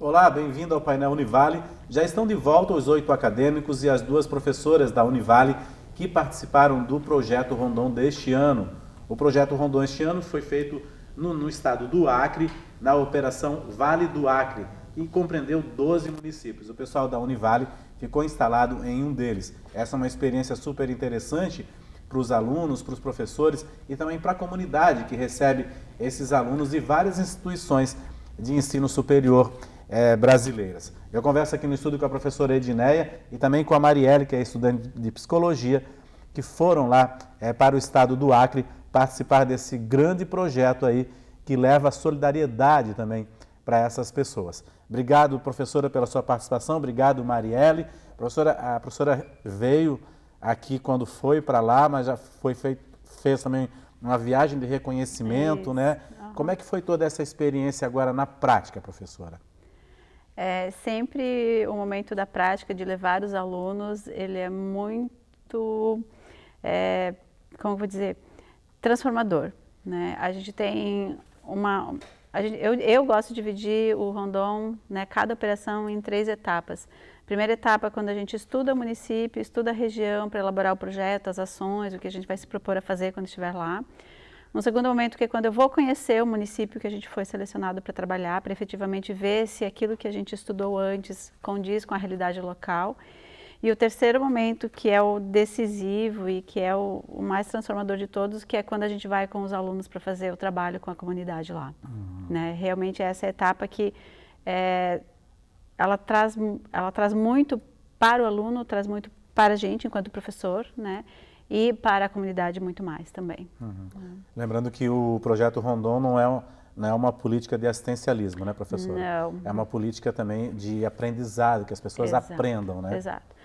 Olá, bem-vindo ao painel Univale. Já estão de volta os 8 acadêmicos e as 2 professoras da Univale que participaram do Projeto Rondon deste ano. O Projeto Rondon este ano foi feito no estado do Acre, na Operação Vale do Acre, e compreendeu 12 municípios. O pessoal da Univale ficou instalado em um deles. Essa é uma experiência super interessante para os alunos, para os professores e também para a comunidade que recebe esses alunos de várias instituições de ensino superior brasileiras. Eu converso aqui no estúdio com a professora Edneia e também com a Marielle, que é estudante de psicologia, que foram lá para o estado do Acre participar desse grande projeto aí que leva a solidariedade também para essas pessoas. Obrigado, professora, pela sua participação. Obrigado, Marielle. A professora veio aqui quando foi para lá, mas já fez também uma viagem de reconhecimento, né? Uhum. Como é que foi toda essa experiência agora na prática, professora? Sempre o momento da prática de levar os alunos, ele é muito, como eu vou dizer, transformador, né? A gente tem eu gosto de dividir o Rondon, né, cada operação em 3 etapas. Primeira etapa, quando a gente estuda o município, estuda a região para elaborar o projeto, as ações, o que a gente vai se propor a fazer quando estiver lá. Um segundo momento, que é quando eu vou conhecer o município que a gente foi selecionado para trabalhar, para efetivamente ver se aquilo que a gente estudou antes condiz com a realidade local. E o terceiro momento, que é o decisivo e que é o mais transformador de todos, que é quando a gente vai com os alunos para fazer o trabalho com a comunidade lá. Né? Realmente essa é a etapa que ela traz muito para o aluno, traz muito para a gente enquanto professor, né? E para a comunidade muito mais também. Lembrando que o Projeto Rondon não é uma política de assistencialismo, né, professora? Não. É uma política também de aprendizado, que as pessoas aprendam, né? Exato.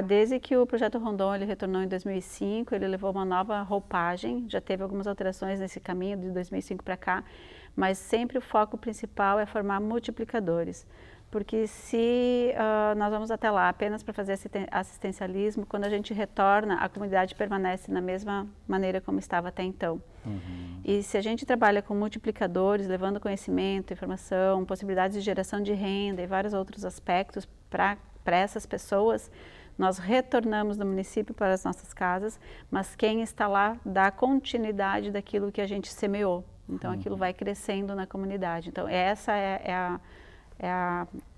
Desde que o Projeto Rondon ele retornou em 2005, ele levou uma nova roupagem, já teve algumas alterações nesse caminho de 2005 para cá, mas sempre o foco principal é formar multiplicadores. Porque se nós vamos até lá apenas para fazer assistencialismo, quando a gente retorna, a comunidade permanece na mesma maneira como estava até então. E se a gente trabalha com multiplicadores, levando conhecimento, informação, possibilidades de geração de renda e vários outros aspectos para essas pessoas, nós retornamos do município para as nossas casas, mas quem está lá dá continuidade daquilo que a gente semeou. Então aquilo vai crescendo na comunidade. Então essa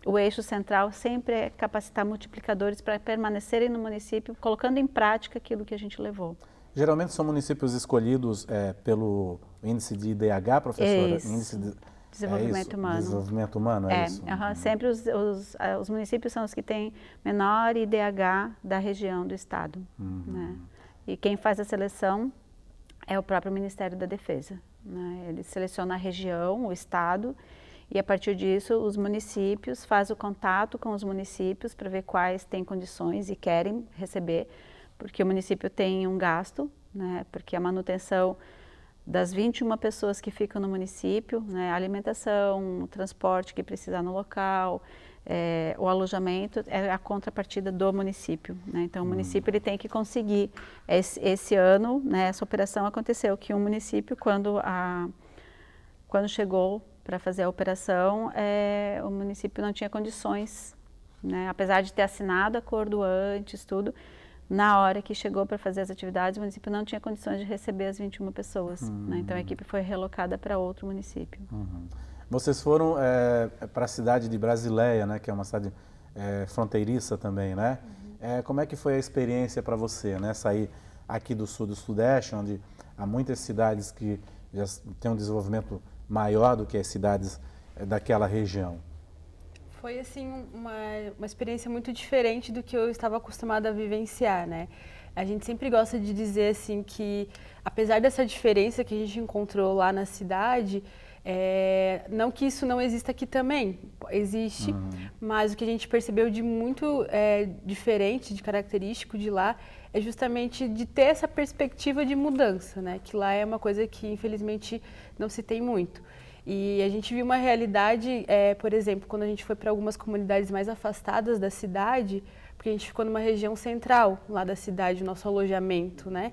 o eixo central sempre é capacitar multiplicadores para permanecerem no município, colocando em prática aquilo que a gente levou. Geralmente são municípios escolhidos pelo índice de IDH, professora? Isso. Índice de Desenvolvimento humano. Desenvolvimento humano, é isso? Sempre os municípios são os que têm menor IDH da região do estado. Né? E quem faz a seleção é o próprio Ministério da Defesa. Né? Ele seleciona a região, o estado, e a partir disso os municípios fazem o contato com os municípios para ver quais têm condições e querem receber, porque o município tem um gasto, né, porque a manutenção das 21 pessoas que ficam no município, né, a alimentação, o transporte que precisa no local, o alojamento é a contrapartida do município. Né? Então o município ele tem que conseguir. Esse ano, né, essa operação aconteceu que um município, quando chegou para fazer a operação, o município não tinha condições, né? Apesar de ter assinado acordo antes, tudo, na hora que chegou para fazer as atividades, o município não tinha condições de receber as 21 pessoas. Né? Então a equipe foi relocada para outro município. Vocês foram para a cidade de Brasileia, né? Que é uma cidade fronteiriça também, né? Como é que foi a experiência para você, né? Sair aqui do sul do sudeste, onde há muitas cidades que já têm um desenvolvimento maior do que as cidades daquela região? Foi assim uma experiência muito diferente do que eu estava acostumada a vivenciar, né? A gente sempre gosta de dizer assim que, apesar dessa diferença que a gente encontrou lá na cidade, não que isso não exista aqui também, existe, mas o que a gente percebeu de muito diferente, de característico de lá, é justamente de ter essa perspectiva de mudança, né? Que lá é uma coisa que infelizmente não se tem muito. E a gente viu uma realidade, por exemplo, quando a gente foi para algumas comunidades mais afastadas da cidade, porque a gente ficou numa região central lá da cidade, o nosso alojamento, né?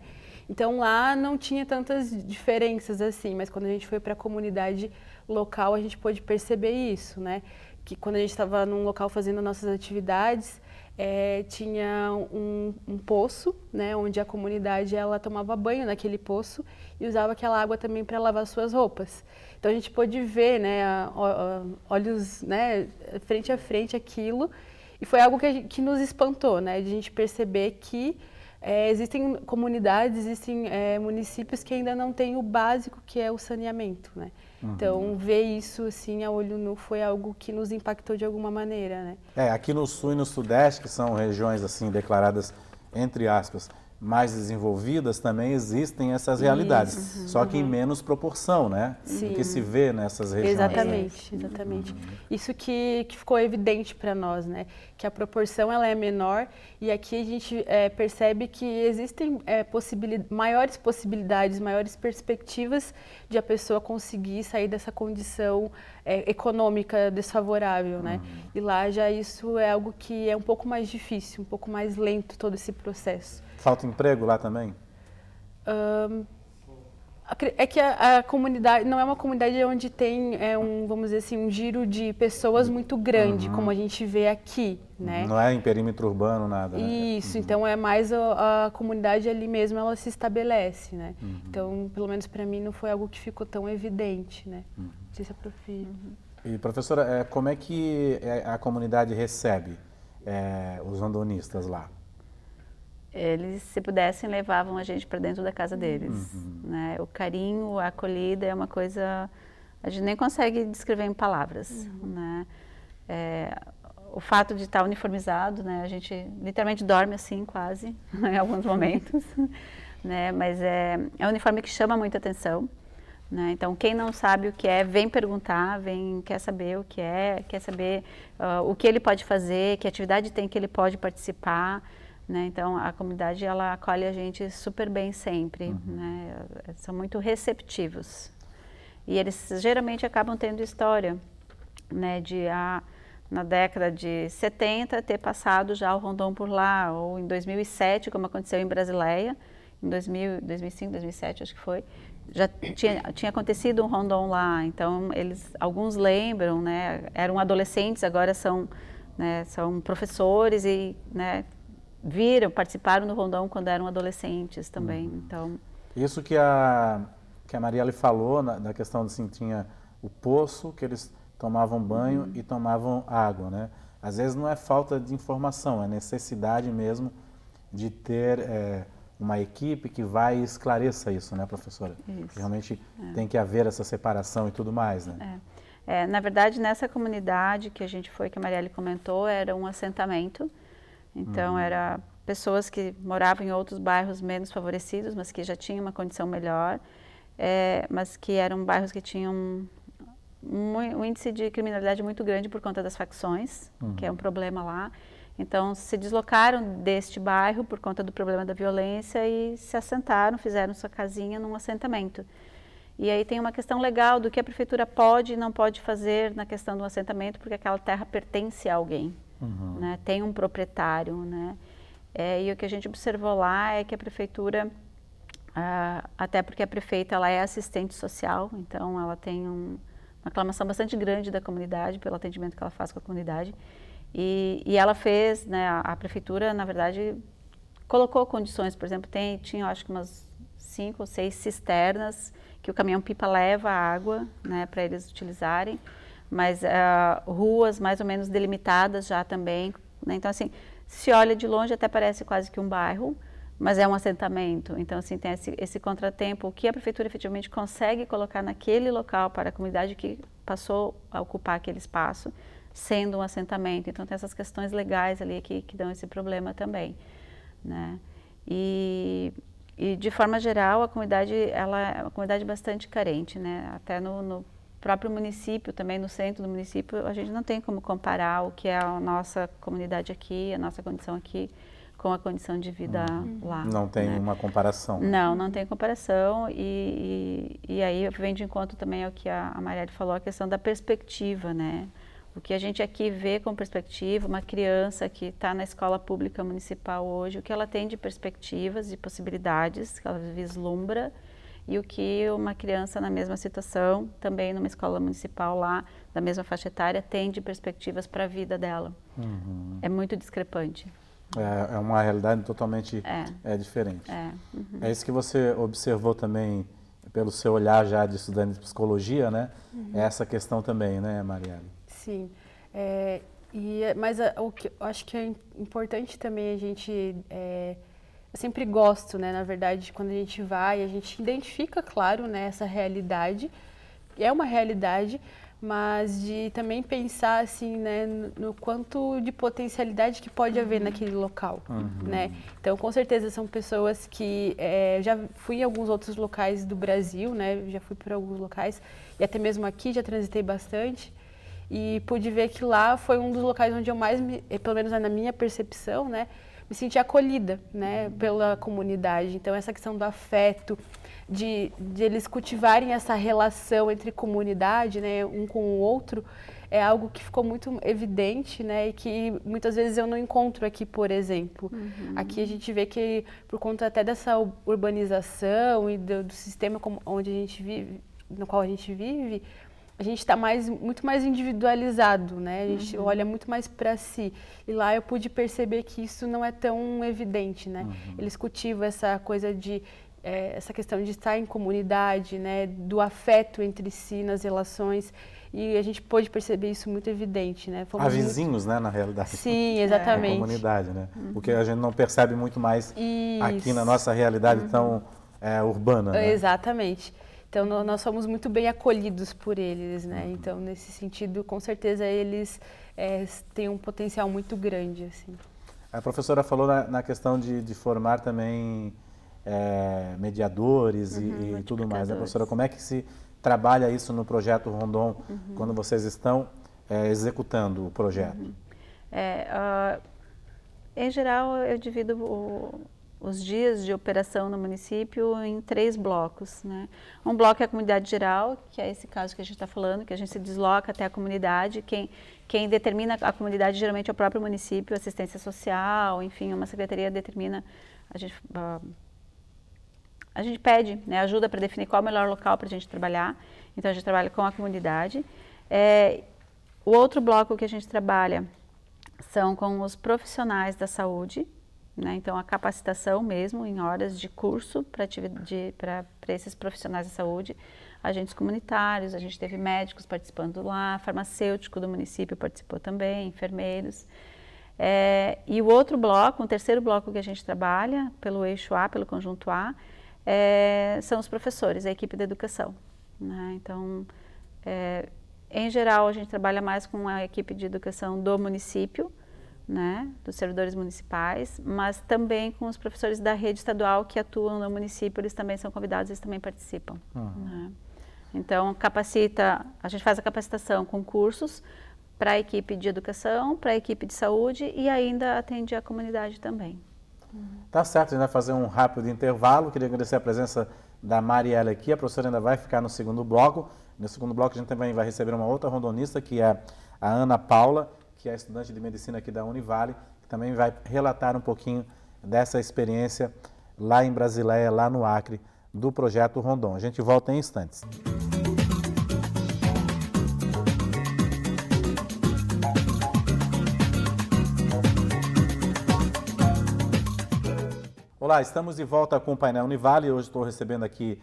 Então lá não tinha tantas diferenças assim, mas quando a gente foi para a comunidade local a gente pôde perceber isso, né? que quando a gente estava num local fazendo nossas atividades, tinha um poço, né, onde a comunidade ela tomava banho naquele poço e usava aquela água também para lavar suas roupas. Então a gente pôde ver, né, olhos, né, frente a frente aquilo, e foi algo que nos espantou, né, de a gente perceber que existem comunidades, existem municípios que ainda não têm o básico, que é o saneamento, né? Então, ver isso assim a olho nu foi algo que nos impactou de alguma maneira, né? Aqui no Sul e no Sudeste, que são regiões assim declaradas, entre aspas, mais desenvolvidas, também existem essas realidades, só que em menos proporção, né? Sim. Do que se vê nessas regiões. Exatamente, exatamente. Isso que ficou evidente para nós, né? Que a proporção ela é menor e aqui a gente percebe que existem maiores possibilidades, maiores perspectivas de a pessoa conseguir sair dessa condição econômica desfavorável, né? E lá já isso é algo que é um pouco mais difícil, um pouco mais lento todo esse processo. Falta emprego lá também? É que a comunidade não é uma comunidade onde tem vamos dizer assim, um giro de pessoas muito grande, como a gente vê aqui, né? Não é em perímetro urbano, nada, né? Isso, então é mais a comunidade ali mesmo, ela se estabelece, né? Então, pelo menos para mim, não foi algo que ficou tão evidente, né? Não sei se é pro filho. E, professora, como é que a comunidade recebe os rondonistas lá? Eles, se pudessem, levavam a gente para dentro da casa deles, né? O carinho, a acolhida é uma coisa, a gente nem consegue descrever em palavras, né? O fato de estar uniformizado, né? A gente literalmente dorme assim, quase, em alguns momentos, né? Mas é um uniforme que chama muita atenção, né? Então, quem não sabe o que é, vem perguntar, quer saber o que é, quer saber o que ele pode fazer, que atividade tem que ele pode participar, né? Então, a comunidade ela acolhe a gente super bem sempre, né? São muito receptivos. E eles geralmente acabam tendo história, né? Na década de 70 ter passado já o Rondon por lá, ou em 2007, como aconteceu em Brasileia, em 2005, 2007 acho que foi, já tinha acontecido um Rondon lá. Então, alguns lembram, né? Eram adolescentes, agora são professores e, né, participaram do Rondon quando eram adolescentes também. Então, isso que a Marielle falou, da questão de assim, tinha o poço, que eles tomavam banho e tomavam água, né? Às vezes não é falta de informação, é necessidade mesmo de ter uma equipe que vai e esclareça isso, né, professora? Isso. Realmente tem que haver essa separação e tudo mais, né? Na verdade, nessa comunidade que a gente foi, que a Marielle comentou, era um assentamento. Então, era pessoas que moravam em outros bairros menos favorecidos, mas que já tinham uma condição melhor, mas que eram bairros que tinham um índice de criminalidade muito grande por conta das facções, que é um problema lá. Então, se deslocaram deste bairro por conta do problema da violência e se assentaram, fizeram sua casinha num assentamento. E aí tem uma questão legal do que a prefeitura pode e não pode fazer na questão do assentamento, porque aquela terra pertence a alguém. Né? Tem um proprietário, né? E o que a gente observou lá é que a prefeitura, até porque a prefeita ela é assistente social, então ela tem uma aclamação bastante grande da comunidade pelo atendimento que ela faz com a comunidade, e ela fez, né, a prefeitura, na verdade, colocou condições, por exemplo, tinha acho que umas 5 ou 6 cisternas que o caminhão-pipa leva a água, né, para eles utilizarem, mas ruas mais ou menos delimitadas já também, né? Então, assim, se olha de longe até parece quase que um bairro, mas é um assentamento. Então, assim, tem esse contratempo, o que a prefeitura efetivamente consegue colocar naquele local para a comunidade que passou a ocupar aquele espaço, sendo um assentamento. Então, tem essas questões legais ali que dão esse problema também, né? E de forma geral, a comunidade ela é uma comunidade bastante carente, né? Até no próprio município, também no centro do município, a gente não tem como comparar o que é a nossa comunidade aqui, a nossa condição aqui, com a condição de vida lá. Não tem, né, uma comparação. Não tem comparação, e aí vem de encontro também ao que a Marielle falou, a questão da perspectiva, né? O que a gente aqui vê com perspectiva, uma criança que está na escola pública municipal hoje, o que ela tem de perspectivas, de possibilidades que ela vislumbra, e o que uma criança na mesma situação, também numa escola municipal lá, da mesma faixa etária, tem de perspectivas para a vida dela. É muito discrepante. É uma realidade totalmente diferente. É isso que você observou também pelo seu olhar já de estudante de psicologia, né? É essa questão também, né, Marielle? Sim. Mas o que eu acho que é importante também a gente... eu sempre gosto, né, na verdade, quando a gente vai, a gente identifica, claro, né, essa realidade. É uma realidade, mas de também pensar assim, né, no quanto de potencialidade que pode haver naquele local, né? Então, com certeza são pessoas que já fui em alguns outros locais do Brasil, né? Já fui por alguns locais e até mesmo aqui já transitei bastante e pude ver que lá foi um dos locais onde eu mais, pelo menos na minha percepção, né, me senti acolhida, né, pela comunidade. Então, essa questão do afeto, de eles cultivarem essa relação entre comunidade, né, um com o outro, é algo que ficou muito evidente, né, e que muitas vezes eu não encontro aqui, por exemplo. Aqui a gente vê que, por conta até dessa urbanização e do sistema onde a gente vive, no qual a gente vive, a gente está muito mais individualizado, né? A gente olha muito mais para si. E lá eu pude perceber que isso não é tão evidente, né? Eles cultivam essa coisa de essa questão de estar em comunidade, né? Do afeto entre si nas relações. E a gente pôde perceber isso muito evidente, né? Há vizinhos, né, na realidade. Sim, exatamente. Na comunidade, né? O que a gente não percebe muito mais aqui na nossa realidade tão urbana, né? Exatamente. Então, nós somos muito bem acolhidos por eles, né? Então, nesse sentido, com certeza, eles têm um potencial muito grande, assim. A professora falou na questão de formar também mediadores e tudo mais, né, professora? Como é que se trabalha isso no projeto Rondon, quando vocês estão executando o projeto? Em geral, eu divido os dias de operação no município em 3 blocos, né? Um bloco é a comunidade geral, que é esse caso que a gente está falando, que a gente se desloca até a comunidade. Quem determina a comunidade geralmente é o próprio município, assistência social, enfim, uma secretaria determina, a gente pede, né, ajuda para definir qual é o melhor local para a gente trabalhar. Então a gente trabalha com a comunidade. O outro bloco que a gente trabalha são com os profissionais da saúde, né? Então, a capacitação mesmo, em horas de curso para esses profissionais da saúde, agentes comunitários, a gente teve médicos participando lá, farmacêutico do município participou também, enfermeiros. E o outro bloco, um terceiro bloco que a gente trabalha, pelo eixo A, pelo conjunto A, são os professores, a equipe da educação, né? Então, em geral, a gente trabalha mais com a equipe de educação do município, né, dos servidores municipais, mas também com os professores da rede estadual que atuam no município, eles também são convidados, eles também participam. Né? Então, a gente faz a capacitação com cursos para a equipe de educação, para a equipe de saúde e ainda atende a comunidade também. Tá certo, a gente vai fazer um rápido intervalo. Queria agradecer a presença da Marielle aqui. A professora ainda vai ficar no segundo bloco. No segundo bloco a gente também vai receber uma outra rondonista, que é a Ana Paula, que é estudante de medicina aqui da Univale, que também vai relatar um pouquinho dessa experiência lá em Brasileia, lá no Acre, do projeto Rondon. A gente volta em instantes. Olá, estamos de volta com o painel Univale. Hoje estou recebendo aqui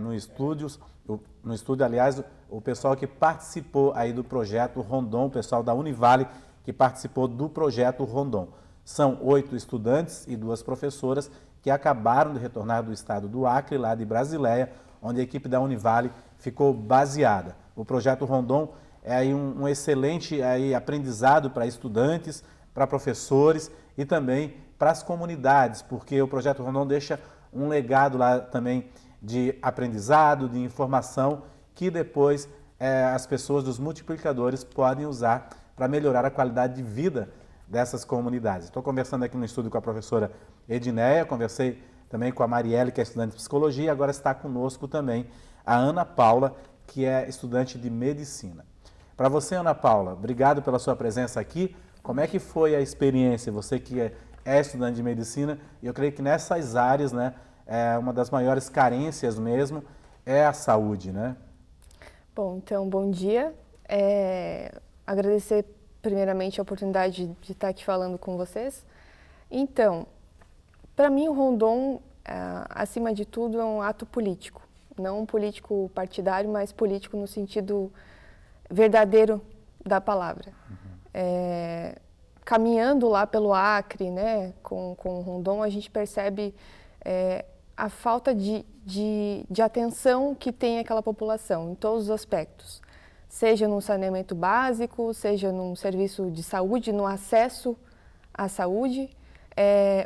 no estúdio, aliás, o pessoal que participou aí do projeto Rondon, o pessoal da Univale que participou do projeto Rondon. São 8 estudantes e 2 professoras que acabaram de retornar do estado do Acre, lá de Brasileia, onde a equipe da Univale ficou baseada. O projeto Rondon é aí um excelente aprendizado para estudantes, para professores e também para as comunidades, porque o projeto Rondon deixa um legado lá também de aprendizado, de informação, que depois as pessoas dos multiplicadores podem usar para melhorar a qualidade de vida dessas comunidades. Estou conversando aqui no estúdio com a professora Edneia, conversei também com a Marielle, que é estudante de psicologia, e agora está conosco também a Ana Paula, que é estudante de medicina. Para você, Ana Paula, obrigado pela sua presença aqui. Como é que foi a experiência? Você que é estudante de medicina, e eu creio que nessas áreas, né, uma das maiores carências mesmo é a saúde, né? Bom, então, bom dia. Agradecer primeiramente a oportunidade de estar aqui falando com vocês. Então, para mim o Rondon, acima de tudo, é um ato político. Não um político partidário, mas político no sentido verdadeiro da palavra. Caminhando lá pelo Acre, né, com o Rondon, a gente percebe a falta de atenção que tem aquela população, em todos os aspectos. Seja no saneamento básico, seja num serviço de saúde, no acesso à saúde,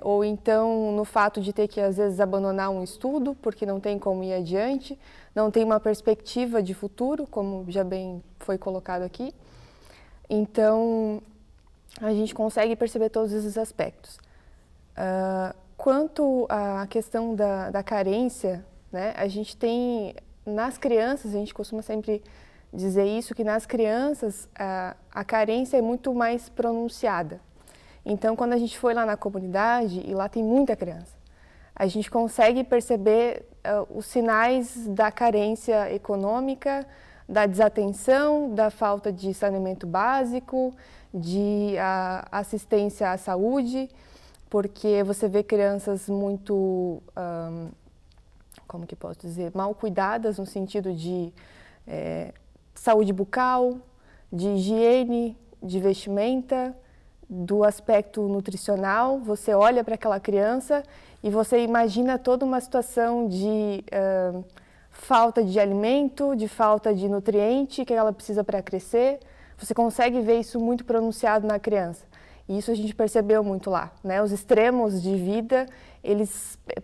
ou então no fato de ter que, às vezes, abandonar um estudo, porque não tem como ir adiante, não tem uma perspectiva de futuro, como já bem foi colocado aqui. Então, a gente consegue perceber todos esses aspectos. Quanto à questão da carência, né, a gente tem, nas crianças, a gente costuma sempre dizer isso, que nas crianças a carência é muito mais pronunciada. Então, quando a gente foi lá na comunidade, e lá tem muita criança, a gente consegue perceber os sinais da carência econômica, da desatenção, da falta de saneamento básico, de assistência à saúde, porque você vê crianças muito, como que posso dizer, mal cuidadas no sentido de saúde bucal, de higiene, de vestimenta, do aspecto nutricional. Você olha para aquela criança e você imagina toda uma situação de falta de alimento, de falta de nutriente que ela precisa para crescer. Você consegue ver isso muito pronunciado na criança. E isso a gente percebeu muito lá, né? Os extremos de vida,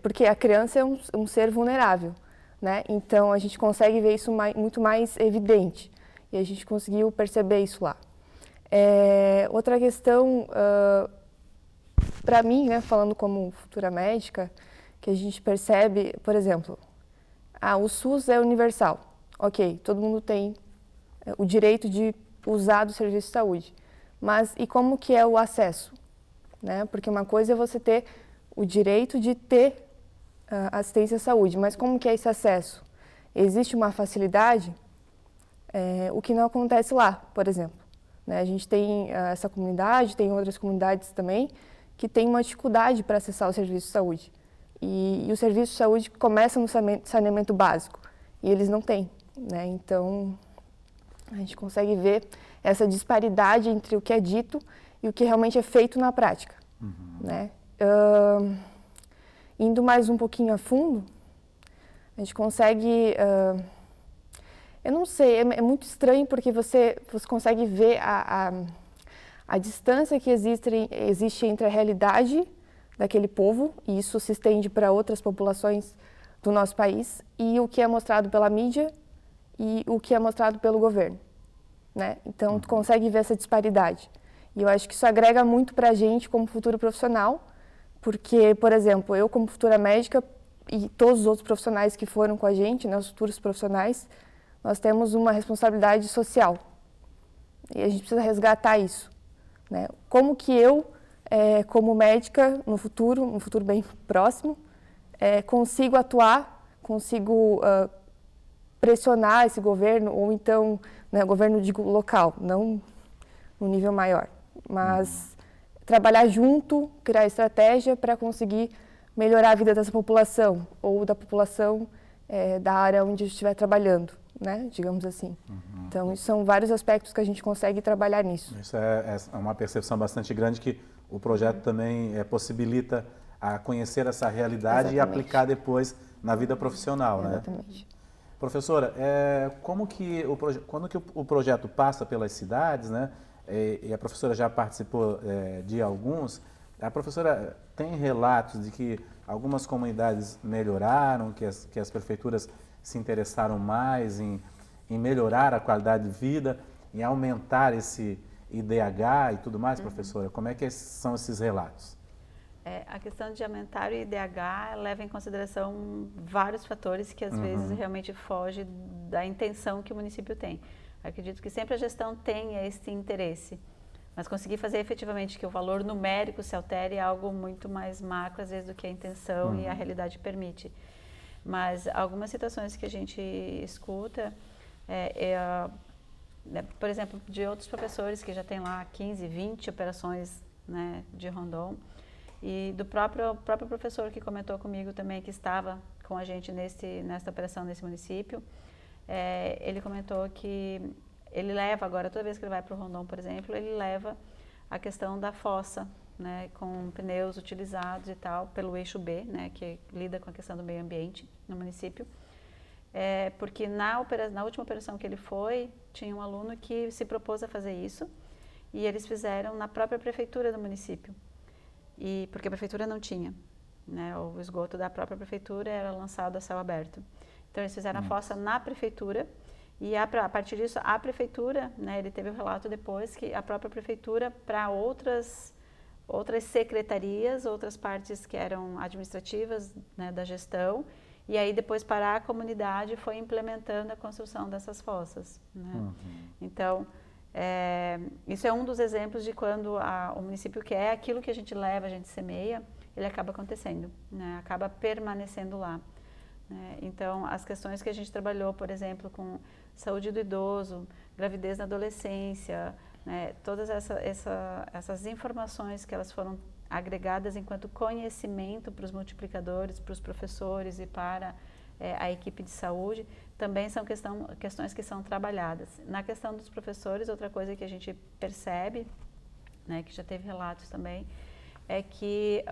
porque a criança é um ser vulnerável, né? Então a gente consegue ver isso muito mais evidente. E a gente conseguiu perceber isso lá. Outra questão, para mim, né, falando como futura médica, que a gente percebe, por exemplo, o SUS é universal. Ok, todo mundo tem o direito de usar do serviço de saúde. Mas e como que é o acesso? Né? Porque uma coisa é você ter o direito de ter assistência à saúde, mas como que é esse acesso? Existe uma facilidade? O que não acontece lá, por exemplo. Né? A gente tem essa comunidade, tem outras comunidades também, que tem uma dificuldade para acessar o serviço de saúde. E o serviço de saúde começa no saneamento básico, e eles não têm. Né? Então, a gente consegue ver essa disparidade entre o que é dito e o que realmente é feito na prática. Né? Indo mais um pouquinho a fundo, a gente consegue... eu não sei, é muito estranho porque você consegue ver a distância que existe entre a realidade daquele povo, e isso se estende para outras populações do nosso país, e o que é mostrado pela mídia e o que é mostrado pelo governo. Né? Então, tu consegue ver essa disparidade. E eu acho que isso agrega muito para a gente como futuro profissional, porque, por exemplo, eu como futura médica e todos os outros profissionais que foram com a gente, né, os futuros profissionais, nós temos uma responsabilidade social. E a gente precisa resgatar isso. Né? Como que eu, como médica, no futuro bem próximo, consigo atuar, consigo pressionar esse governo, ou então, né, governo digo local, não no nível maior, mas trabalhar junto, criar estratégia para conseguir melhorar a vida dessa população, ou da população da área onde eu estiver trabalhando, né, digamos assim. Então, isso são vários aspectos que a gente consegue trabalhar nisso. Isso é uma percepção bastante grande que o projeto também possibilita a conhecer essa realidade. Exatamente. E aplicar depois na vida profissional. Exatamente. Né? Professora, quando que o projeto passa pelas cidades, né? E a professora já participou de alguns, a professora tem relatos de que algumas comunidades melhoraram, que as prefeituras se interessaram mais em melhorar a qualidade de vida, em aumentar esse IDH e tudo mais, professora? Como é que são esses relatos? A questão de aumentar o IDH leva em consideração vários fatores que às vezes realmente fogem da intenção que o município tem. Acredito que sempre a gestão tem esse interesse. Mas conseguir fazer efetivamente que o valor numérico se altere é algo muito mais macro, às vezes, do que a intenção e a realidade permite. Mas algumas situações que a gente escuta, por exemplo, de outros professores que já têm lá 15, 20 operações, né, de Rondon, e do próprio professor que comentou comigo também, que estava com a gente nesta operação nesse município, ele comentou que ele leva agora, toda vez que ele vai para o Rondon, por exemplo, ele leva a questão da fossa, né, com pneus utilizados e tal, pelo eixo B, né, que lida com a questão do meio ambiente no município. Porque na última operação que ele foi, tinha um aluno que se propôs a fazer isso, e eles fizeram na própria prefeitura do município, porque a prefeitura não tinha, né, o esgoto da própria prefeitura era lançado a céu aberto. Então eles fizeram a fossa na prefeitura, e a partir disso a prefeitura, né, ele teve o relato depois que a própria prefeitura, para outras secretarias, outras partes que eram administrativas, né, da gestão, e aí depois para a comunidade foi implementando a construção dessas fossas, né? Então, isso é um dos exemplos de quando o município quer aquilo que a gente leva, a gente semeia, ele acaba acontecendo, né? Acaba permanecendo lá. Então, as questões que a gente trabalhou, por exemplo, com saúde do idoso, gravidez na adolescência, né, todas essas informações que elas foram agregadas enquanto conhecimento para os multiplicadores, para os professores e para a equipe de saúde, também são questões que são trabalhadas. Na questão dos professores, outra coisa que a gente percebe, né, que já teve relatos também, é que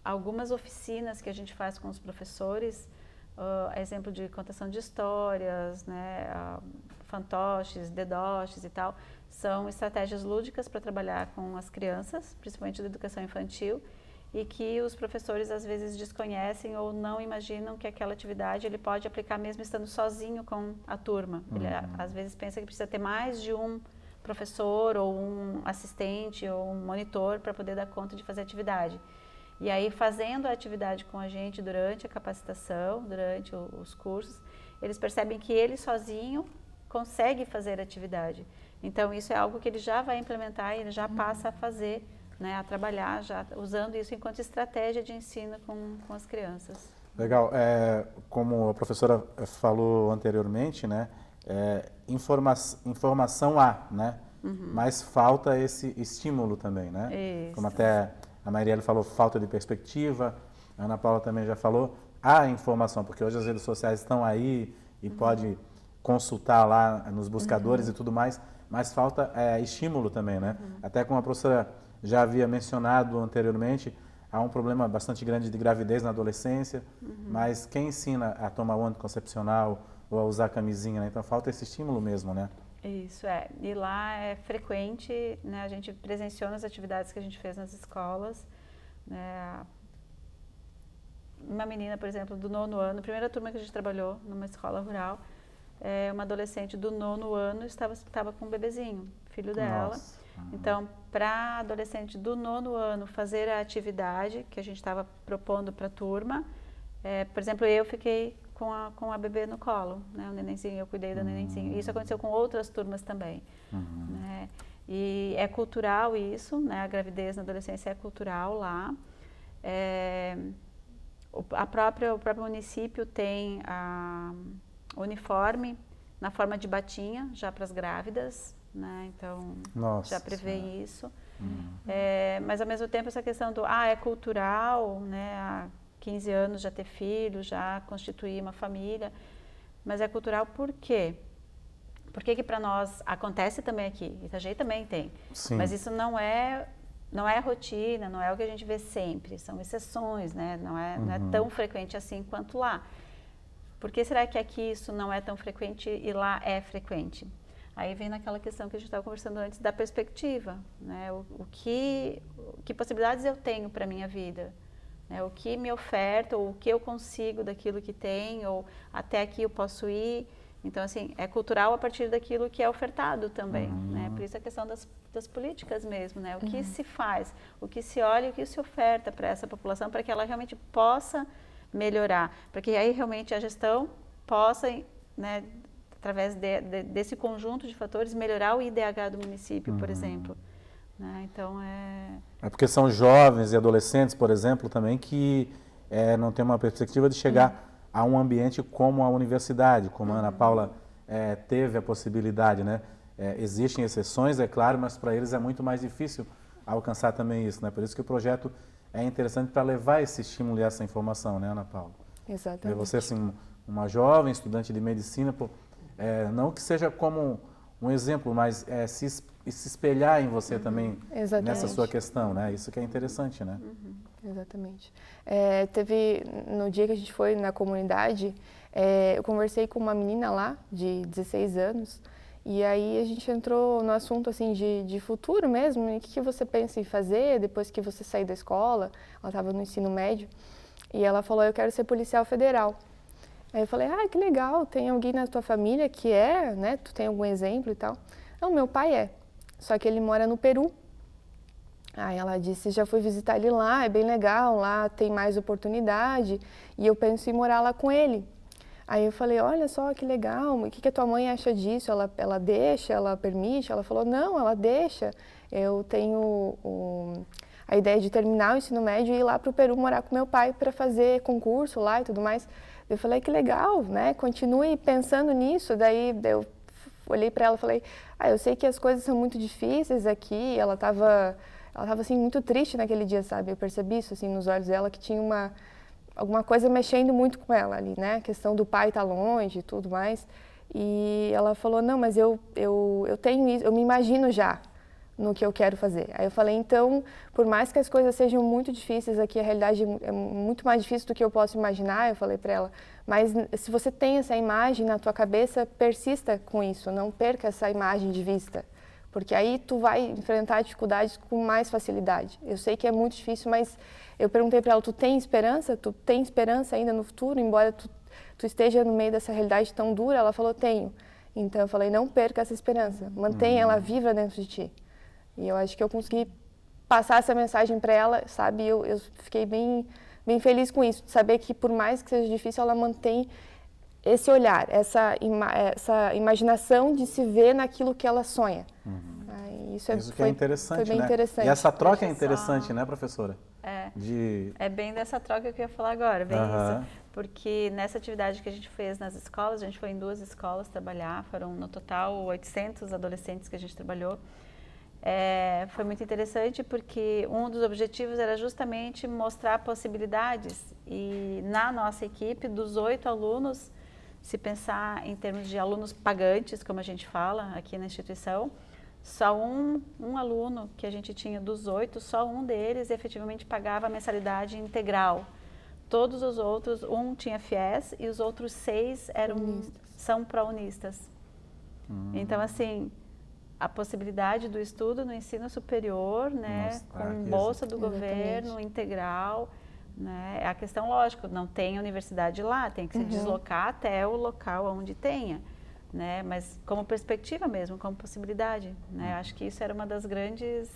algumas oficinas que a gente faz com os professores, exemplo de contação de histórias, né, fantoches, dedoches e tal, são estratégias lúdicas para trabalhar com as crianças, principalmente da educação infantil, e que os professores às vezes desconhecem ou não imaginam que aquela atividade ele pode aplicar mesmo estando sozinho com a turma. Ele às vezes pensa que precisa ter mais de um professor ou um assistente ou um monitor para poder dar conta de fazer a atividade. E aí, fazendo a atividade com a gente durante a capacitação, durante os cursos, eles percebem que ele sozinho consegue fazer a atividade. Então, isso é algo que ele já vai implementar e ele já passa a fazer, né, a trabalhar, já usando isso enquanto estratégia de ensino com as crianças. Legal. Como a professora falou anteriormente, né, informação há, né, mas falta esse estímulo também, né? Isso. Como até a Marielle falou, falta de perspectiva, a Ana Paula também já falou, há informação, porque hoje as redes sociais estão aí e pode consultar lá nos buscadores e tudo mais, mas falta estímulo também, né? Até como a professora já havia mencionado anteriormente, há um problema bastante grande de gravidez na adolescência, mas quem ensina a tomar o anticoncepcional ou a usar camisinha, né? Então falta esse estímulo mesmo, né? Isso, e lá é frequente, né, a gente presenciou nas atividades que a gente fez nas escolas, né, uma menina, por exemplo, do 9º ano, primeira turma que a gente trabalhou numa escola rural, uma adolescente do 9º ano estava com um bebezinho, filho dela. Nossa. Então, para a adolescente do 9º ano fazer a atividade que a gente estava propondo para a turma, por exemplo, eu fiquei com a bebê no colo, né, o nenenzinho, eu cuidei do nenenzinho. Isso aconteceu com outras turmas também. Né? E é cultural isso, né, a gravidez na adolescência é cultural lá. O próprio município tem uniforme na forma de batinha, já para as grávidas, né, então já prevê isso. Mas ao mesmo tempo essa questão do, é cultural, né, 15 anos já ter filho, já constituir uma família, mas é cultural por quê? Por que para nós acontece também aqui, Itajaí também tem, Sim. Mas isso não é rotina, não é o que a gente vê sempre, são exceções, né? Não é tão frequente assim quanto lá. Por que será que aqui isso não é tão frequente e lá é frequente? Aí vem naquela questão que a gente estava conversando antes da perspectiva, né? Que possibilidades eu tenho para a minha vida? O que me oferta, ou o que eu consigo daquilo que tem, ou até aqui eu posso ir. Então, assim, é cultural a partir daquilo que é ofertado também, né? Por isso a questão das políticas mesmo, né? O que se faz, o que se olha e o que se oferta para essa população, para que ela realmente possa melhorar, para que aí realmente a gestão possa, né, através desse conjunto de fatores, melhorar o IDH do município, por exemplo. né? Então É porque são jovens e adolescentes, por exemplo, também que não têm uma perspectiva de chegar a um ambiente como a universidade, como a Ana Paula teve a possibilidade, né? Existem exceções, é claro, mas para eles é muito mais difícil alcançar também isso, né? Por isso que o projeto é interessante para levar esse estímulo e essa informação, né, Ana Paula? Exatamente. Você, assim, uma jovem estudante de medicina, não que seja como um exemplo, mas se espelhar em você também nessa sua questão, né? Isso que é interessante, né? Exatamente. Teve, no dia que a gente foi na comunidade, eu conversei com uma menina lá, de 16 anos, e aí a gente entrou no assunto, assim, de futuro mesmo, e o que você pensa em fazer depois que você sair da escola. Ela estava no ensino médio, e ela falou, eu quero ser policial federal. Aí eu falei, que legal, tem alguém na tua família que né? Tu tem algum exemplo e tal? Não, meu pai só que ele mora no Peru. Aí ela disse, já fui visitar ele lá, é bem legal, lá tem mais oportunidade e eu penso em morar lá com ele. Aí eu falei, olha só que legal, o que a tua mãe acha disso? Ela deixa, ela permite? Ela falou, não, ela deixa. Eu tenho a ideia de terminar o ensino médio e ir lá para o Peru morar com meu pai para fazer concurso lá e tudo mais. Eu falei, que legal, né? Continue pensando nisso. Daí eu olhei para ela e falei, eu sei que as coisas são muito difíceis aqui. Ela estava assim, muito triste naquele dia, sabe? Eu percebi isso, assim, nos olhos dela, que tinha alguma coisa mexendo muito com ela ali, né? A questão do pai estar longe e tudo mais. E ela falou, não, mas eu tenho isso, eu me imagino já no que eu quero fazer. Aí eu falei, então, por mais que as coisas sejam muito difíceis aqui, a realidade é muito mais difícil do que eu posso imaginar, eu falei para ela, mas se você tem essa imagem na tua cabeça, persista com isso, não perca essa imagem de vista, porque aí tu vai enfrentar dificuldades com mais facilidade. Eu sei que é muito difícil, mas eu perguntei para ela, tu tem esperança? Tu tem esperança ainda no futuro, embora tu esteja no meio dessa realidade tão dura? Ela falou, tenho. Então eu falei, não perca essa esperança, mantenha ela viva dentro de ti. E eu acho que eu consegui passar essa mensagem para ela, sabe? Eu fiquei bem feliz com isso, de saber que por mais que seja difícil, ela mantém esse olhar, essa imaginação de se ver naquilo que ela sonha. Isso que é interessante, foi bem né? interessante. E essa troca é interessante, né, professora? É bem dessa troca que eu ia falar agora, bem isso. Porque nessa atividade que a gente fez nas escolas, a gente foi em 2 escolas trabalhar, foram no total 800 adolescentes que a gente trabalhou. Foi muito interessante porque um dos objetivos era justamente mostrar possibilidades e na nossa equipe, dos 8 alunos, se pensar em termos de alunos pagantes, como a gente fala aqui na instituição, só um aluno que a gente tinha dos 8, só um deles efetivamente pagava a mensalidade integral. Todos os outros, um tinha FIES e os outros 6 são pró-unistas. Então, assim, a possibilidade do estudo no ensino superior, né, com bolsa do governo integral, né, é a questão, lógico, não tem universidade lá, tem que se deslocar até o local onde tenha, né, mas como perspectiva mesmo, como possibilidade, né, acho que isso era uma das grandes...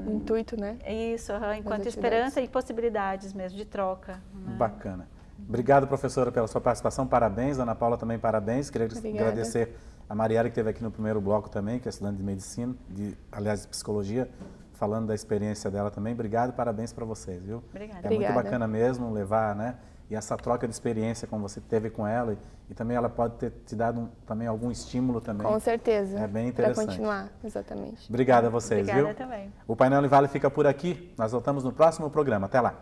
intuito, né? Isso, enquanto esperança e possibilidades mesmo de troca. Né? Bacana. Obrigado, professora, pela sua participação, parabéns. Ana Paula também, parabéns. Queria agradecer a Mariara, que esteve aqui no primeiro bloco também, que é estudante de medicina, aliás, de psicologia, falando da experiência dela também. Obrigado, parabéns para vocês, viu? Obrigada. Muito bacana mesmo levar, né? E essa troca de experiência como você teve com ela e também ela pode ter te dado também algum estímulo também. Com certeza. É bem interessante. Para continuar, exatamente. Obrigado a vocês, Obrigada viu? Também. O Painel Univale fica por aqui. Nós voltamos no próximo programa. Até lá.